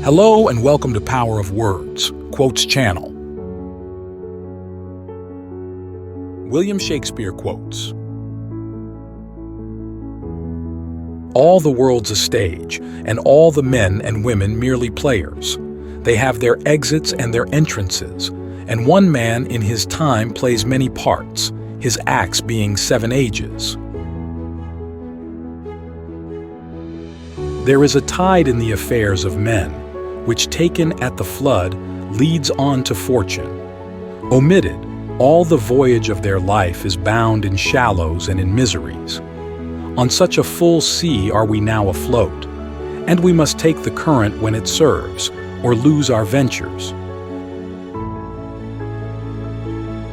Hello and welcome to Power of Words, Quotes Channel. William Shakespeare quotes: "All the world's a stage, and all the men and women merely players. They have their exits and their entrances, and one man in his time plays many parts, his acts being 7 ages. There is a tide in the affairs of men, which taken at the flood leads on to fortune. Omitted, all the voyage of their life is bound in shallows and in miseries. On such a full sea are we now afloat, and we must take the current when it serves, or lose our ventures.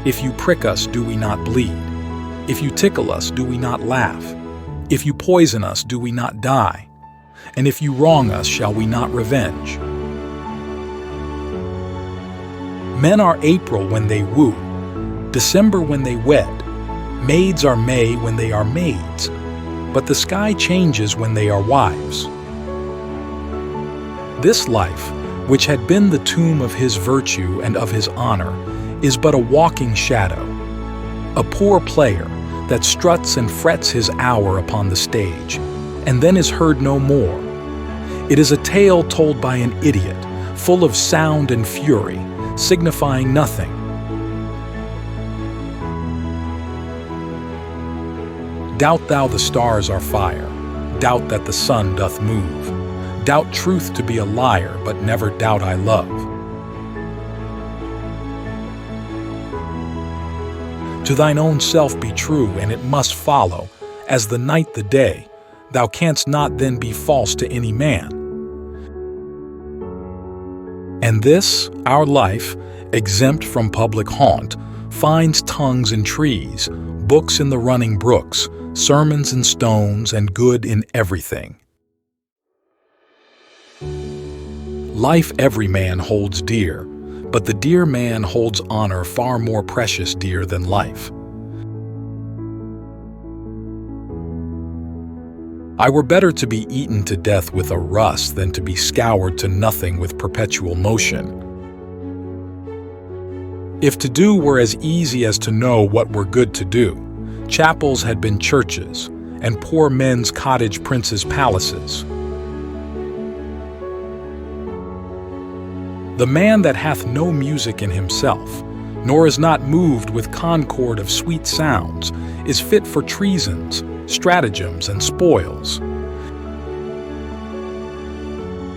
If you prick us, do we not bleed? If you tickle us, do we not laugh? If you poison us, do we not die? And if you wrong us, shall we not revenge? Men are April when they woo, December when they wed. Maids are May when they are maids, but the sky changes when they are wives. This life, which had been the tomb of his virtue and of his honor, is but a walking shadow, a poor player that struts and frets his hour upon the stage, and then is heard no more. It is a tale told by an idiot, full of sound and fury, signifying nothing. Doubt thou the stars are fire, doubt that the sun doth move, doubt truth to be a liar, but never doubt I love. To thine own self be true, and it must follow, as the night the day, thou canst not then be false to any man. And this, our life, exempt from public haunt, finds tongues in trees, books in the running brooks, sermons in stones, and good in everything. Life every man holds dear, but the dear man holds honor far more precious dear than life. I were better to be eaten to death with a rust than to be scoured to nothing with perpetual motion. If to do were as easy as to know what were good to do, chapels had been churches, and poor men's cottage princes' palaces. The man that hath no music in himself, nor is not moved with concord of sweet sounds, is fit for treasons, stratagems, and spoils.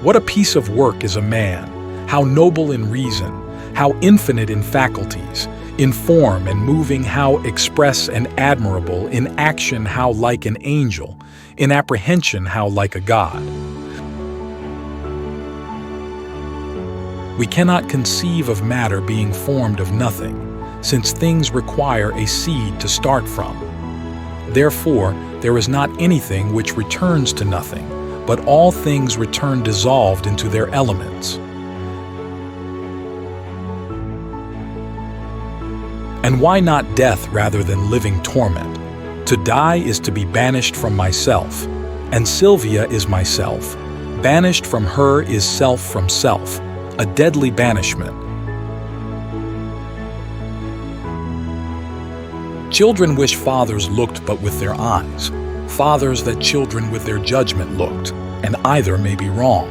What a piece of work is a man, how noble in reason, how infinite in faculties, in form and moving how express and admirable, in action how like an angel, in apprehension how like a god. We cannot conceive of matter being formed of nothing, since things require a seed to start from. Therefore, there is not anything which returns to nothing, but all things return dissolved into their elements. And why not death rather than living torment? To die is to be banished from myself, and Sylvia is myself. Banished from her is self from self, a deadly banishment. Children wish fathers looked but with their eyes, fathers that children with their judgment looked, and either may be wrong.